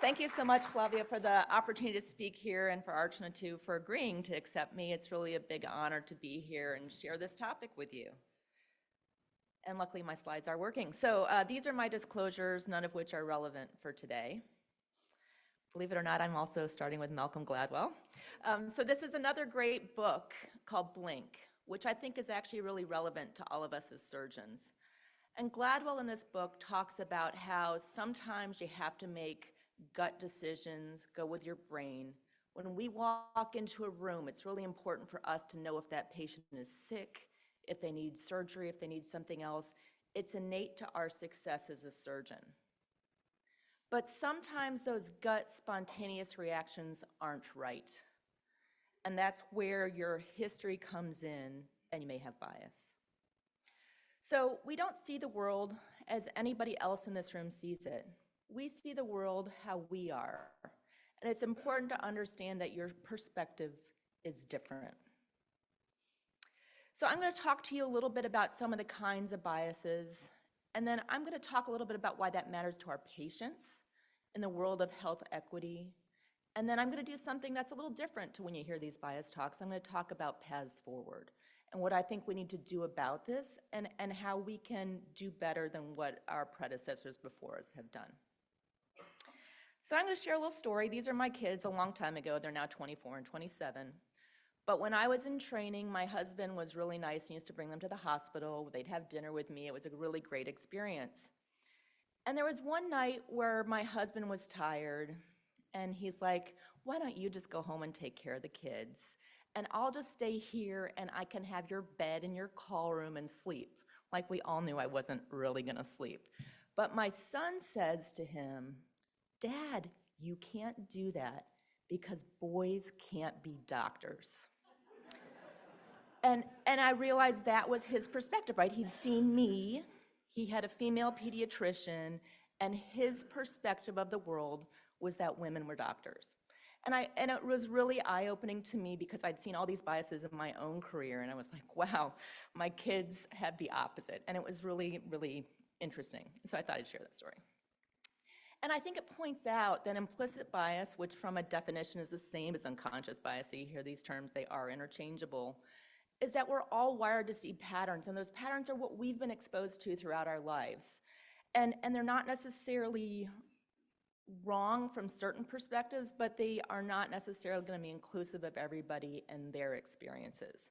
Thank you so much, Flavia, for the opportunity to speak here and for Archana too for agreeing to accept me. It's really a big honor to be here and share this topic with you. And luckily my slides are working. So these are my disclosures, none of which are relevant for today. Believe it or not, I'm also starting with Malcolm Gladwell. So this is another great book called Blink, which I think is actually really relevant to all of us as surgeons. And Gladwell in this book talks about how sometimes you have to make gut decisions, go with your brain. When we walk into a room, it's really important for us to know if that patient is sick, if they need surgery, if they need something else. It's innate to our success as a surgeon. But sometimes those gut spontaneous reactions aren't right. And that's where your history comes in and you may have bias. So we don't see the world as anybody else in this room sees it. We see the world how we are. And it's important to understand that your perspective is different. So I'm going to talk to you a little bit about some of the kinds of biases, and then I'm going to talk a little bit about why that matters to our patients in the world of health equity. And then I'm going to do something that's a little different to when you hear these bias talks. I'm going to talk about paths forward and what I think we need to do about this and how we can do better than what our predecessors before us have done. So I'm going to share a little story. These are my kids a long time ago. They're now 24 and 27. But when I was in training, my husband was really nice. He used to bring them to the hospital. They'd have dinner with me. It was a really great experience. And there was one night where my husband was tired, and he's like, why don't you just go home and take care of the kids? And I'll just stay here, and I can have your bed in your call room and sleep. Like we all knew I wasn't really going to sleep. But my son says to him, Dad, you can't do that because boys can't be doctors. And I realized that was his perspective, right? He'd seen me, he had a female pediatrician, and his perspective of the world was that women were doctors. And it was really eye-opening to me because I'd seen all these biases in my own career, and I was like, wow, my kids have the opposite. And it was really, really interesting. So I thought I'd share that story. And I think it points out that implicit bias, which from a definition is the same as unconscious bias, so you hear these terms, they are interchangeable, is that we're all wired to see patterns, and those patterns are what we've been exposed to throughout our lives. And they're not necessarily wrong from certain perspectives, but they are not necessarily going to be inclusive of everybody and their experiences.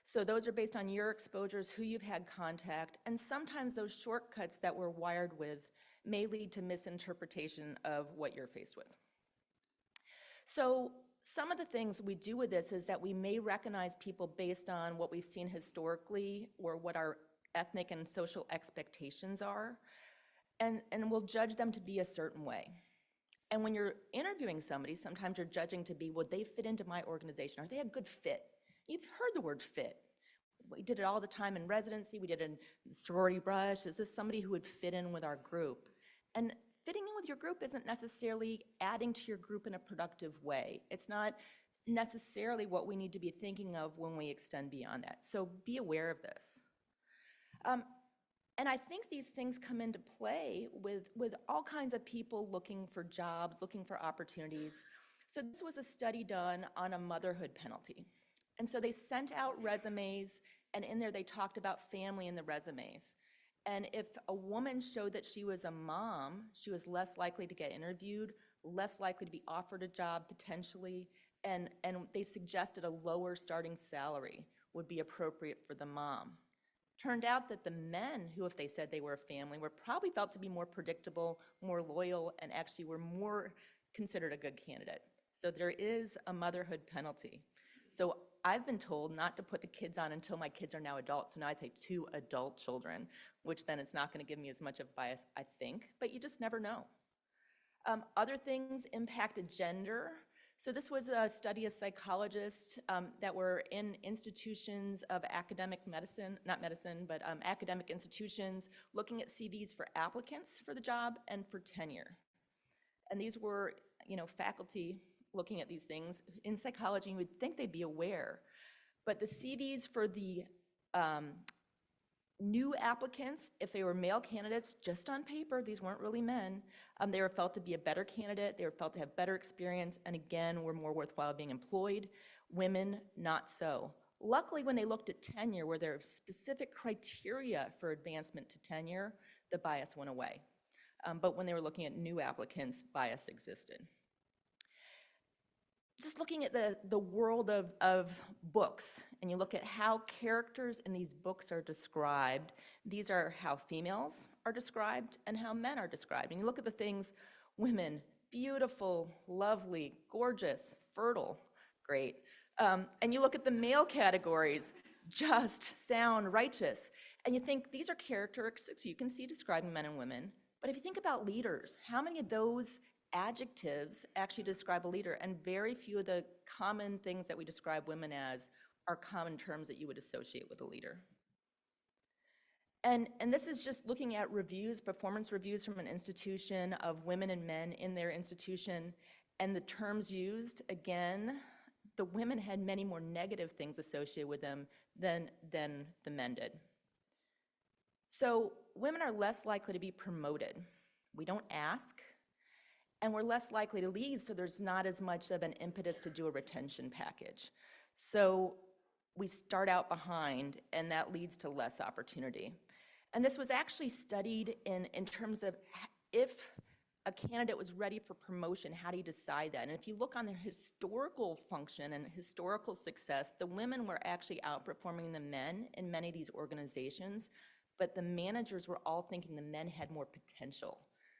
So those are based on your exposures, who you've had contact, and sometimes those shortcuts that we're wired with may lead to misinterpretation of what you're faced with. So some of the things we do with this is that we may recognize people based on what we've seen historically or what our ethnic and social expectations are, and we'll judge them to be a certain way. And when you're interviewing somebody, sometimes you're judging to be, would they fit into my organization? Are they a good fit? You've heard the word fit. We did it all the time in residency. We did it in sorority brush. Is this somebody who would fit in with our group? And fitting in with your group isn't necessarily adding to your group in a productive way. It's not necessarily what we need to be thinking of when we extend beyond that. So be aware of this. And I think these things come into play with all kinds of people looking for jobs, looking for opportunities. So this was a study done on a motherhood penalty. And so they sent out resumes, and in there they talked about family in the resumes. And if a woman showed that she was a mom, she was less likely to get interviewed, less likely to be offered a job potentially, and they suggested a lower starting salary would be appropriate for the mom. Turned out that the men who, if they said they were a family, were probably felt to be more predictable, more loyal, and actually were more considered a good candidate. So there is a motherhood penalty. So I've been told not to put the kids on until my kids are now adults. So now I say 2 adult children, which then it's not going to give me as much of bias, I think, but you just never know. Other things impacted gender. So this was a study of psychologists that were in institutions of academic medicine, not medicine, but academic institutions, looking at CVs for applicants for the job and for tenure. And these were, faculty looking at these things. In psychology, you would think they'd be aware, but the CVs for the New applicants, if they were male candidates, just on paper, these weren't really men, they were felt to be a better candidate, they were felt to have better experience, and again, were more worthwhile being employed. Women, not so. Luckily, when they looked at tenure, where there are specific criteria for advancement to tenure, the bias went away. But when they were looking at new applicants, bias existed. Just looking at the world of books, and you look at how characters in these books are described, these are how females are described and how men are described. And you look at the things, women, beautiful, lovely, gorgeous, fertile, great. And you look at the male categories, just, sound, righteous. And you think these are characteristics you can see describing men and women. But if you think about leaders, how many of those adjectives actually describe a leader? And very few of the common things that we describe women as are common terms that you would associate with a leader. And this is just looking at reviews, performance reviews from an institution of women and men in their institution. And the terms used, again, the women had many more negative things associated with them than the men did. So women are less likely to be promoted. We don't ask, and we're less likely to leave, so there's not as much of an impetus to do a retention package. So we start out behind, and that leads to less opportunity. And this was actually studied in terms of if a candidate was ready for promotion, how do you decide that? And if you look on their historical function and historical success, the women were actually outperforming the men in many of these organizations, but the managers were all thinking the men had more potential.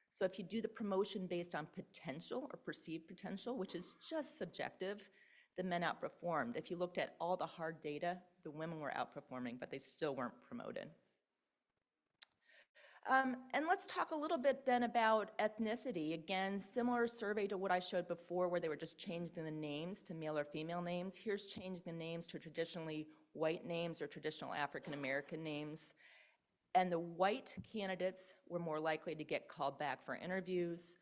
So if you do the promotion based on potential or perceived potential, which is just subjective, the men outperformed. If you looked at all the hard data, the women were outperforming, but they still weren't promoted. And let's talk a little bit then about ethnicity. Again, similar survey to what I showed before, where they were just changing the names to male or female names. Here's changing the names to traditionally white names or traditional African American names. And the white candidates were more likely to get called back for interviews.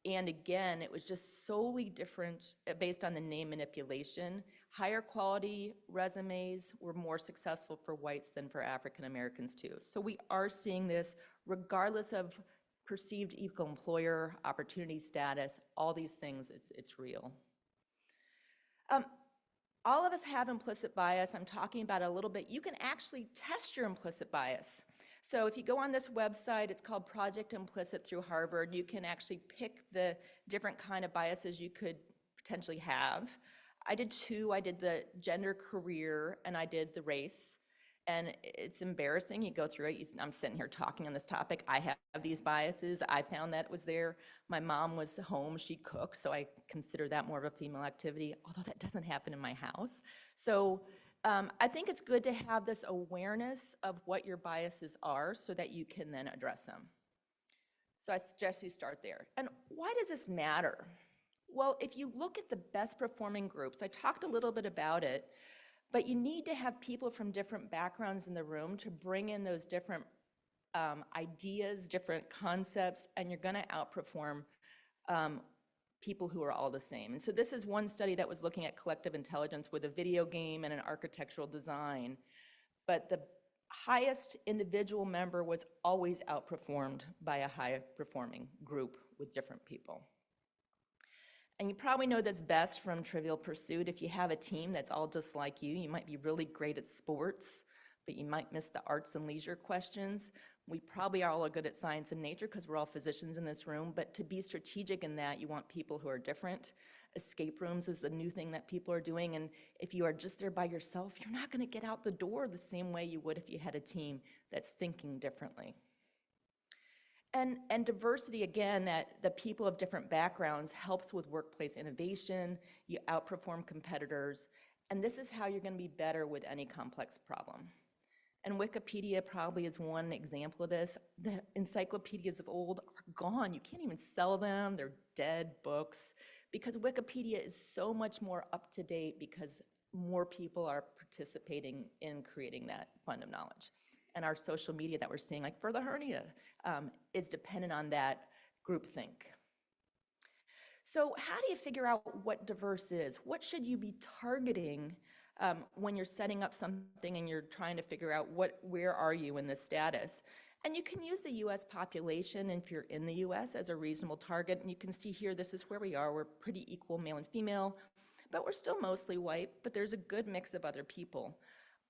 And again, it was just solely different based on the name manipulation. Higher quality resumes were more successful for whites than for African Americans too. So we are seeing this regardless of perceived equal employer, opportunity status, all these things, it's real. All of us have implicit bias. I'm talking about it a little bit. You can actually test your implicit bias. So if you go on this website, it's called Project Implicit through Harvard. You can actually pick the different kind of biases you could potentially have. I did two. I did the gender, career, and I did the race. And it's embarrassing. You go through it. I'm sitting here talking on this topic. I have these biases. I found that it was there. My mom was home. She cooked, so I consider that more of a female activity, although that doesn't happen in my house. So I think it's good to have this awareness of what your biases are so that you can then address them. So I suggest you start there. And why does this matter? Well, if you look at the best performing groups, I talked a little bit about it, but you need to have people from different backgrounds in the room to bring in those different ideas, different concepts, and you're gonna outperform people who are all the same. And so this is one study that was looking at collective intelligence with a video game and an architectural design, but the highest individual member was always outperformed by a high performing group with different people. And you probably know this best from Trivial Pursuit. If you have a team that's all just like you might be really great at sports, but you might miss the arts and leisure questions. We probably are all good at science and nature because we're all physicians in this room, but to be strategic in that, you want people who are different. Escape rooms is the new thing that people are doing, and if you are just there by yourself, you're not gonna get out the door the same way you would if you had a team that's thinking differently. And diversity, again, that the people of different backgrounds helps with workplace innovation, you outperform competitors, and this is how you're gonna be better with any complex problem. And Wikipedia probably is one example of this. The encyclopedias of old are gone. You can't even sell them. They're dead books because Wikipedia is so much more up to date because more people are participating in creating that fund of knowledge. And our social media that we're seeing, like for the hernia, is dependent on that groupthink. So how do you figure out what diverse is? What should you be targeting when you're setting up something and you're trying to figure out where are you in this status. And you can use the US population if you're in the US as a reasonable target. And you can see here, this is where we are. We're pretty equal male and female, but we're still mostly white, but there's a good mix of other people.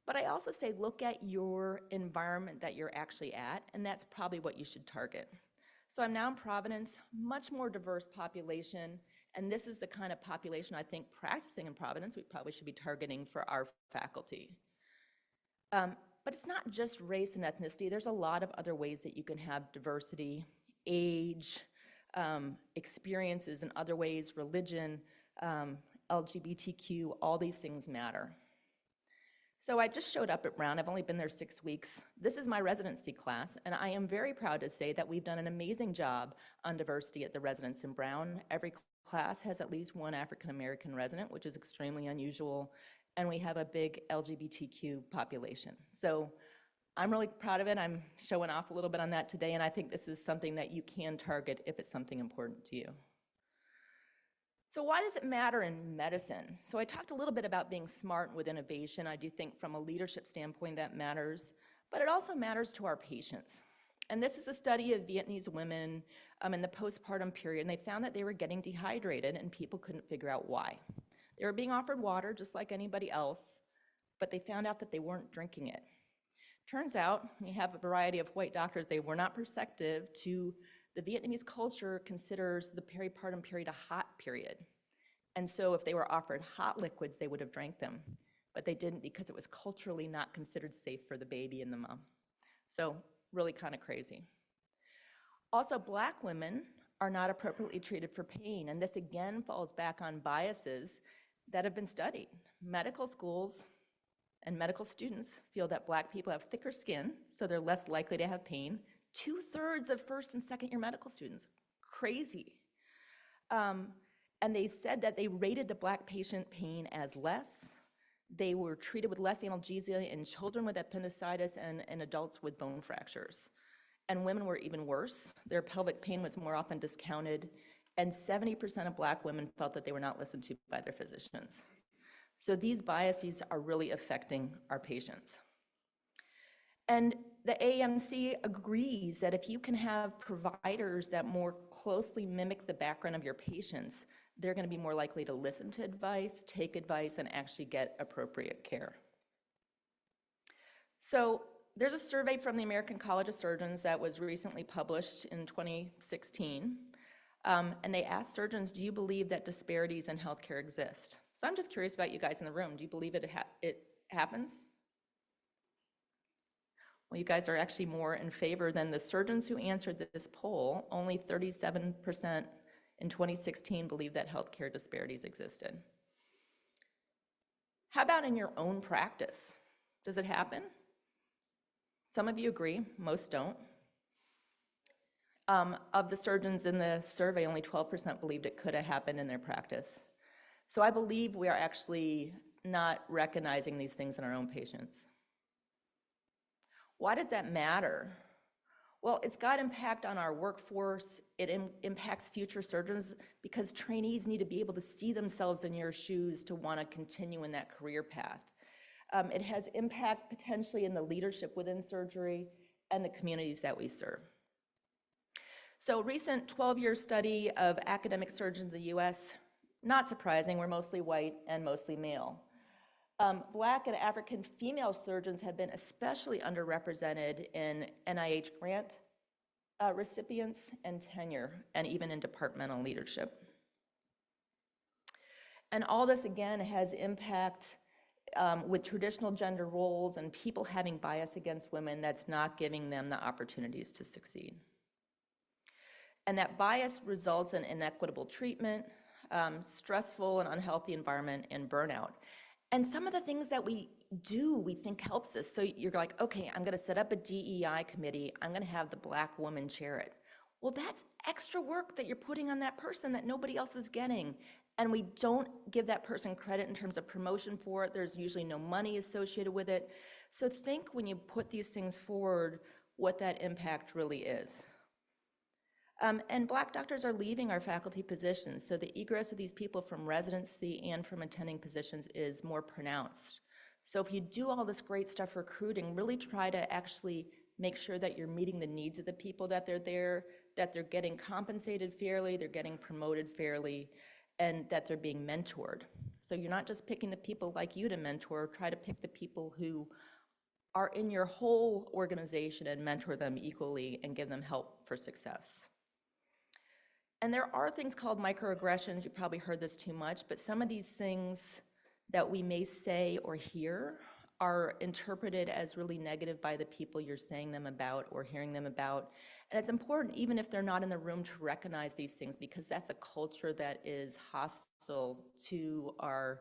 But I also say, look at your environment that you're actually at, and that's probably what you should target. So I'm now in Providence, much more diverse population, and this is the kind of population I think practicing in Providence we probably should be targeting for our faculty. But it's not just race and ethnicity. There's a lot of other ways that you can have diversity, age, experiences in other ways, religion, LGBTQ, all these things matter. So I just showed up at Brown. I've only been there 6 weeks. This is my residency class, and I am very proud to say that we've done an amazing job on diversity at the residence in Brown. Every class has at least one African American resident, which is extremely unusual, and we have a big LGBTQ population. So I'm really proud of it. I'm showing off a little bit on that today, and I think this is something that you can target if it's something important to you. So why does it matter in medicine? So I talked a little bit about being smart with innovation. I do think from a leadership standpoint that matters, but it also matters to our patients. And this is a study of Vietnamese women in the postpartum period, and they found that they were getting dehydrated and people couldn't figure out why. They were being offered water just like anybody else, but they found out that they weren't drinking it. Turns out, we have a variety of white doctors, they were not perceptive to the Vietnamese culture considers the peripartum period a hot period. And so if they were offered hot liquids, they would have drank them, but they didn't because it was culturally not considered safe for the baby and the mom. So really kind of crazy. Also, Black women are not appropriately treated for pain, and this again falls back on biases that have been studied. Medical schools and medical students feel that Black people have thicker skin, so they're less likely to have pain. 2/3 of first and second year medical students, crazy. And they said that they rated the Black patient pain as less. They were treated with less analgesia in children with appendicitis and adults with bone fractures. And women were even worse. Their pelvic pain was more often discounted, and 70% of Black women felt that they were not listened to by their physicians. So these biases are really affecting our patients. And the AMC agrees that if you can have providers that more closely mimic the background of your patients, they're going to be more likely to listen to advice, take advice, and actually get appropriate care. So there's a survey from the American College of Surgeons that was recently published in 2016, and they asked surgeons, do you believe that disparities in healthcare exist? So I'm just curious about you guys in the room. Do you believe it happens? Well, you guys are actually more in favor than the surgeons who answered this poll. Only 37% in 2016 believed that healthcare disparities existed. How about in your own practice? Does it happen? Some of you agree, most don't. Of the surgeons in the survey, only 12% believed it could have happened in their practice. So I believe we are actually not recognizing these things in our own patients. Why does that matter? Well, it's got impact on our workforce. It impacts future surgeons because trainees need to be able to see themselves in your shoes to want to continue in that career path. It has impact potentially in the leadership within surgery and the communities that we serve. So recent 12-year study of academic surgeons in the US, not surprising, we're mostly white and mostly male. Black and African female surgeons have been especially underrepresented in NIH grant recipients and tenure, and even in departmental leadership. And all this, again, has impact with traditional gender roles and people having bias against women that's not giving them the opportunities to succeed. And that bias results in inequitable treatment, stressful and unhealthy environment, and burnout. And some of the things that we do, we think helps us. So you're like, okay, I'm gonna set up a DEI committee. I'm gonna have the Black woman chair it. Well, that's extra work that you're putting on that person that nobody else is getting. And we don't give that person credit in terms of promotion for it. There's usually no money associated with it. So think when you put these things forward, what that impact really is. And Black doctors are leaving our faculty positions, so the egress of these people from residency and from attending positions is more pronounced. So if you do all this great stuff recruiting, really try to actually make sure that you're meeting the needs of the people that they're there, that they're getting compensated fairly, they're getting promoted fairly, and that they're being mentored. So you're not just picking the people like you to mentor, try to pick the people who are in your whole organization and mentor them equally and give them help for success. And there are things called microaggressions. You probably heard this too much, but some of these things that we may say or hear are interpreted as really negative by the people you're saying them about or hearing them about. And it's important, even if they're not in the room, to recognize these things, because that's a culture that is hostile to our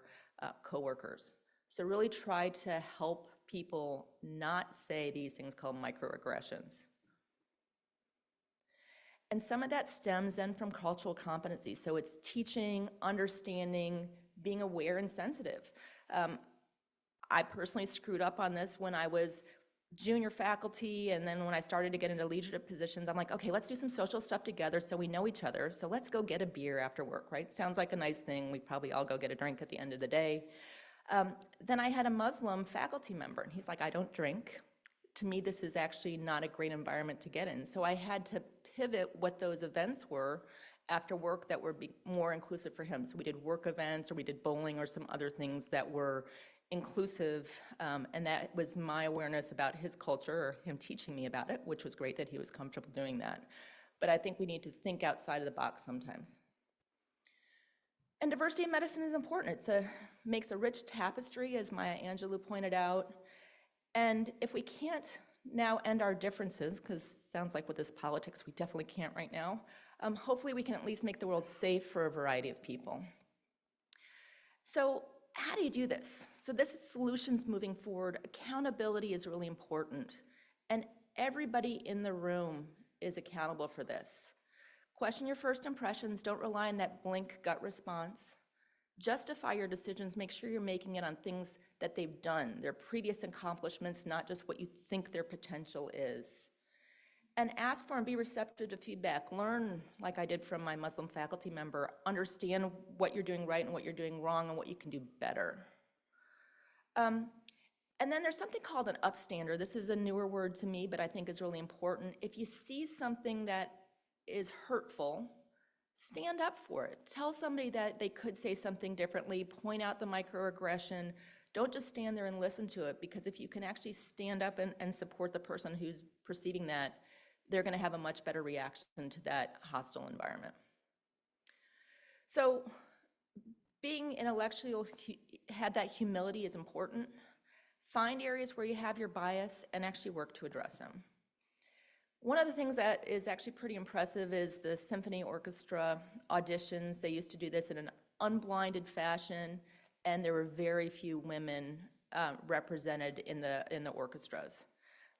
coworkers. So really try to help people not say these things called microaggressions. And some of that stems then from cultural competency. So it's teaching, understanding, being aware and sensitive. I personally screwed up on this when I was junior faculty, and then when I started to get into leadership positions, I'm like, okay, let's do some social stuff together so we know each other. So let's go get a beer after work, right? Sounds like a nice thing. We probably all go get a drink at the end of the day. Then I had a Muslim faculty member, and he's like, I don't drink. To me, this is actually not a great environment to get in. So I had to pivot what those events were after work that were more inclusive for him. So we did work events, or we did bowling, or some other things that were inclusive, and that was my awareness about his culture, or him teaching me about it, which was great that he was comfortable doing that. But I think we need to think outside of the box sometimes. And diversity in medicine is important. It makes a rich tapestry, as Maya Angelou pointed out. And if we can't now end our differences, because sounds like with this politics we definitely can't right now, hopefully we can at least make the world safe for a variety of people. So how do you do this? So this is solutions moving forward. Accountability is really important. And everybody in the room is accountable for this. Question your first impressions. Don't rely on that blank gut response. Justify your decisions. Make sure you're making it on things that they've done, their previous accomplishments, not just what you think their potential is. And ask for and be receptive to feedback. Learn, like I did from my Muslim faculty member, understand what you're doing right and what you're doing wrong and what you can do better. And then there's something called an upstander. This is a newer word to me, but I think is really important. If you see something that is hurtful, stand up for it. Tell somebody that they could say something differently, point out the microaggression. Don't just stand there and listen to it, because if you can actually stand up and support the person who's perceiving that, they're going to have a much better reaction to that hostile environment. So being intellectual, have that humility is important. Find areas where you have your bias and actually work to address them. One of the things that is actually pretty impressive is the symphony orchestra auditions. They used to do this in an unblinded fashion, and there were very few women represented in the orchestras.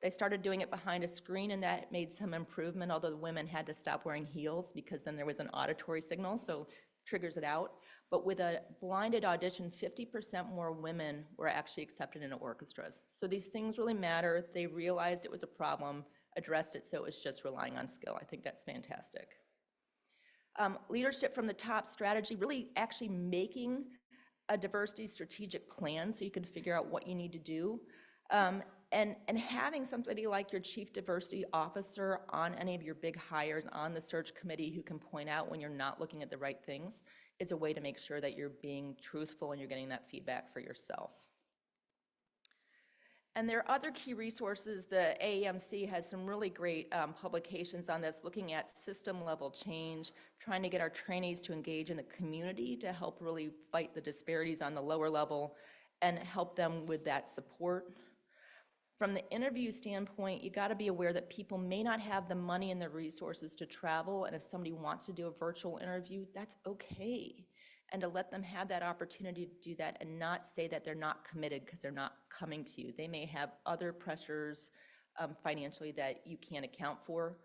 They started doing it behind a screen, and that made some improvement, although the women had to stop wearing heels because then there was an auditory signal, so triggers it out. But with a blinded audition, 50% more women were actually accepted into orchestras. So these things really matter. They realized it was a problem, addressed it, so it was just relying on skill. I think that's fantastic. Leadership from the top strategy, really actually making a diversity strategic plan so you can figure out what you need to do. And having somebody like your chief diversity officer on any of your big hires on the search committee who can point out when you're not looking at the right things is a way to make sure that you're being truthful and you're getting that feedback for yourself. And there are other key resources. The AAMC has some really great publications on this, looking at system level change, trying to get our trainees to engage in the community to help really fight the disparities on the lower level and help them with that support. From the interview standpoint, you got to be aware that people may not have the money and the resources to travel, and if somebody wants to do a virtual interview, that's okay. And to let them have that opportunity to do that and not say that they're not committed because they're not coming to you. They may have other pressures financially that you can't account for.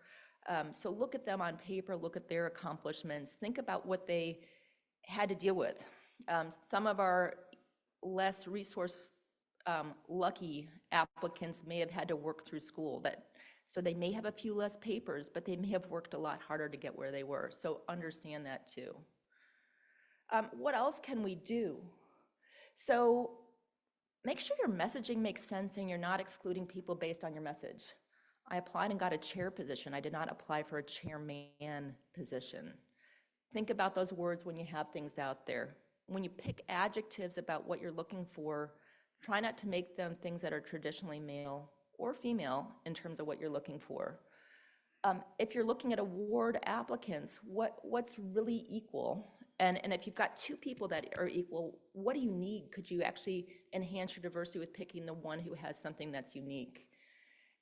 So look at them on paper, look at their accomplishments, think about what they had to deal with. Some of our less resource lucky applicants may have had to work through school. That So they may have a few less papers, but they may have worked a lot harder to get where they were. So understand that too. What else can we do? So make sure your messaging makes sense and you're not excluding people based on your message. I applied and got a chair position. I did not apply for a chairman position. Think about those words when you have things out there. When you pick adjectives about what you're looking for, try not to make them things that are traditionally male or female in terms of what you're looking for. If you're looking at award applicants, what's really equal? And if you've got two people that are equal, what do you need? Could you actually enhance your diversity with picking the one who has something that's unique?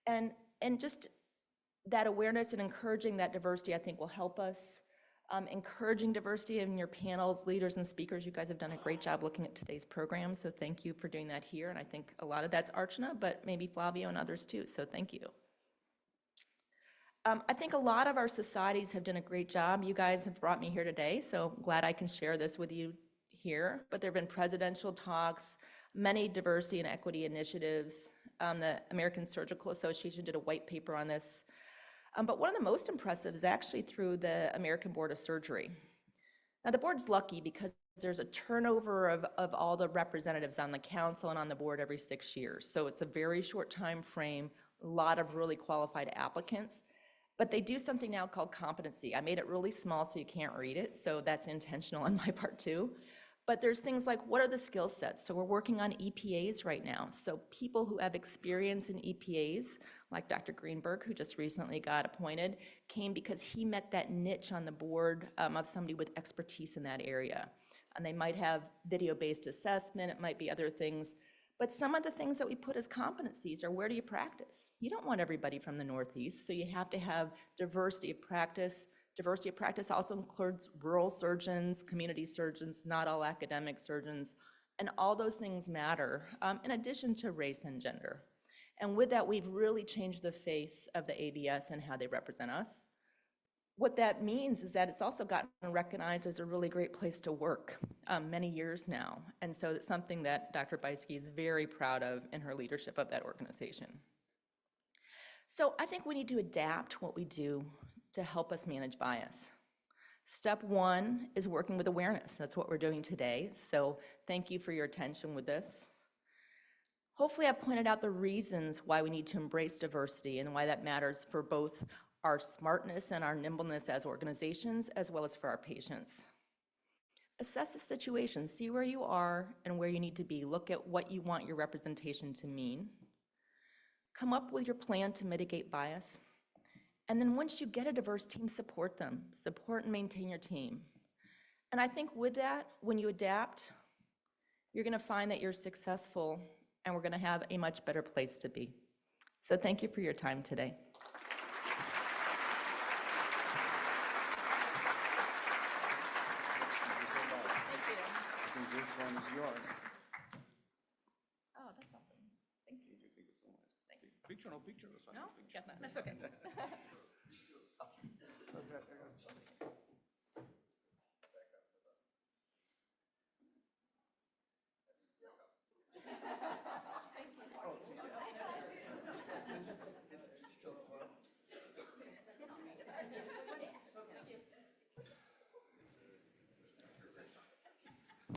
And just that awareness and encouraging that diversity, I think, will help us. Encouraging diversity in your panels, leaders, and speakers. You guys have done a great job looking at today's program, so thank you for doing that here. And I think a lot of that's Archana, but maybe Flavio and others too, so thank you. I think a lot of our societies have done a great job. You guys have brought me here today, so I'm glad I can share this with you here. But there have been presidential talks, many diversity and equity initiatives. The American Surgical Association did a white paper on this. But one of the most impressive is actually through the American Board of Surgery. Now the board's lucky because there's a turnover of all the representatives on the council and on the board every 6 years. So it's a very short time frame, a lot of really qualified applicants. But they do something now called competency. I made it really small so you can't read it, so that's intentional on my part too. But there's things like, what are the skill sets? So we're working on EPAs right now. So people who have experience in EPAs, like Dr. Greenberg, who just recently got appointed, came because he met that niche on the board of somebody with expertise in that area. And they might have video-based assessment, it might be other things. But some of the things that we put as competencies are, where do you practice? You don't want everybody from the Northeast, so you have to have diversity of practice. Diversity of practice also includes rural surgeons, community surgeons, not all academic surgeons, and all those things matter, in addition to race and gender. And with that, we've really changed the face of the ABS and how they represent us. What that means is that it's also gotten recognized as a really great place to work many years now. And so it's something that Dr. Beiske is very proud of in her leadership of that organization. So I think we need to adapt what we do to help us manage bias. Step one is working with awareness. That's what we're doing today. So thank you for your attention with this. Hopefully I've pointed out the reasons why we need to embrace diversity and why that matters for both our smartness and our nimbleness as organizations, as well as for our patients. Assess the situation, see where you are and where you need to be. Look at what you want your representation to mean. Come up with your plan to mitigate bias. And then once you get a diverse team, support them. Support and maintain your team. And I think with that, when you adapt, you're gonna find that you're successful and we're gonna have a much better place to be. So thank you for your time today. This one is yours. Oh, that's awesome. Thank you. Thank you so much. Thanks. Picture, no picture. No, guess not. That's okay.